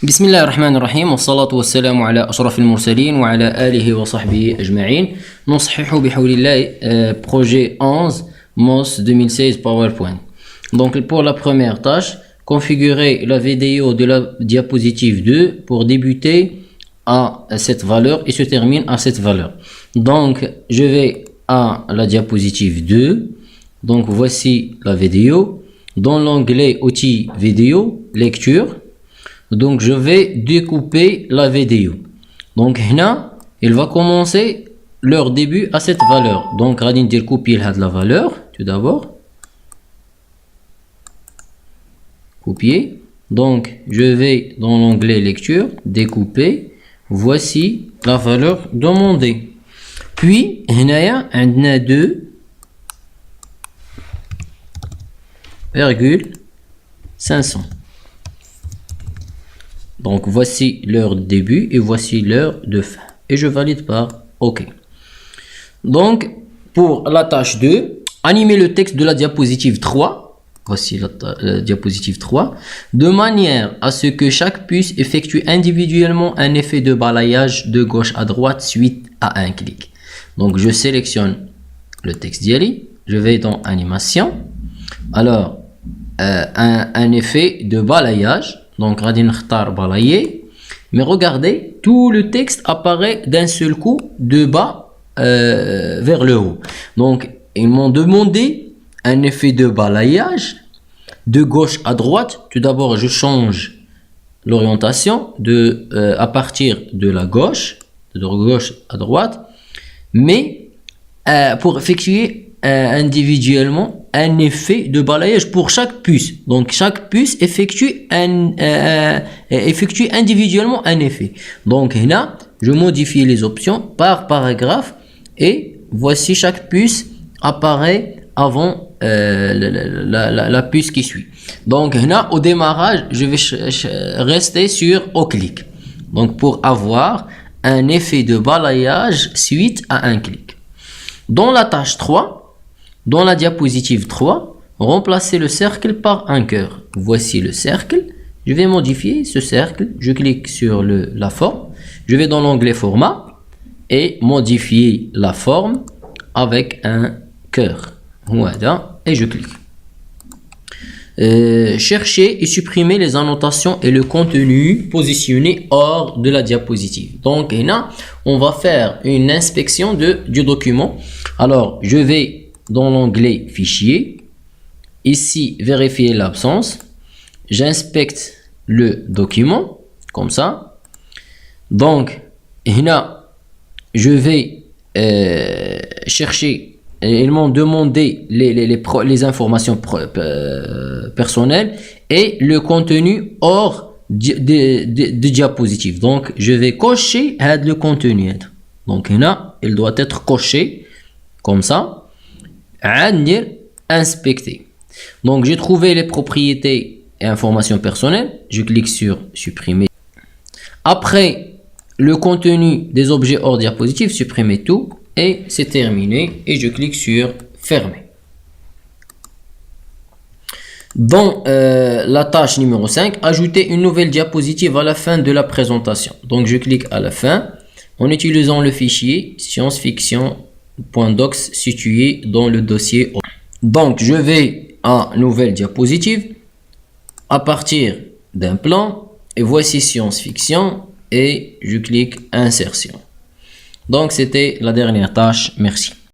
بسم الله الرحمن الرحيم والصلاة والسلام على أشرف المرسلين وعلى آله وصحبه أجمعين. نصحح بحول الله projet 11 MOS 2016 PowerPoint. Donc pour la première tâche, configurer la vidéo de la diapositive 2 pour débuter à cette valeur et se termine à cette valeur. Donc je vais à la diapositive 2. Donc voici la vidéo. Dans l'onglet outils vidéo, lecture. Donc je vais découper la vidéo. Donc là, il va commencer leur début à cette valeur. Donc radin dire copier la valeur tout d'abord. Copier. Donc je vais dans l'onglet lecture, découper. Voici la valeur demandée. Puis هنايا عندنا 2,500. Donc voici leur début et voici leur de fin. Et je valide par OK. Donc pour la tâche 2, animer le texte de la diapositive 3. Voici la diapositive 3. De manière à ce que chaque puce effectue individuellement un effet de balayage de gauche à droite suite à un clic. Donc je sélectionne le texte d'Yali. Je vais dans animation. Alors un effet de balayage. Donc, radin khtar balayer. Mais regardez, tout le texte apparaît d'un seul coup de bas vers le haut. Donc, ils m'ont demandé un effet de balayage de gauche à droite. Tout d'abord, je change l'orientation à partir de la gauche, de gauche à droite. Mais pour effectuer individuellement un effet de balayage pour chaque puce. Donc chaque puce effectue individuellement un effet. Donc là, je modifie les options par paragraphe et voici chaque puce apparaît avant la puce qui suit. Donc là, au démarrage, je vais rester sur au clic. Donc pour avoir un effet de balayage suite à un clic. Dans la tâche 3, dans la diapositive 3, remplacer le cercle par un cœur. Voici le cercle. Je vais modifier ce cercle. Je clique sur la forme. Je vais dans l'onglet format et modifier la forme avec un cœur. Voilà. Et je clique. Chercher et supprimer les annotations et le contenu positionné hors de la diapositive. Donc là, on va faire une inspection du document. Alors, je vais dans l'onglet fichier, ici vérifier l'absence, j'inspecte le document comme ça. Donc là, je vais chercher, ils m'ont demandé les informations personnelles et le contenu hors de diapositive. Donc je vais cocher le contenu. Donc là, il doit être coché comme ça. Inspecter. Donc j'ai trouvé les propriétés et informations personnelles. Je clique sur supprimer. Après le contenu des objets hors diapositive, supprimer tout et c'est terminé. Et je clique sur fermer. Dans la tâche numéro 5, ajouter une nouvelle diapositive à la fin de la présentation. Donc je clique à la fin en utilisant le fichier science-fiction.docs situé dans le dossier. Donc je vais à nouvelle diapositive à partir d'un plan et voici science-fiction et je clique insertion. Donc c'était la dernière tâche. Merci.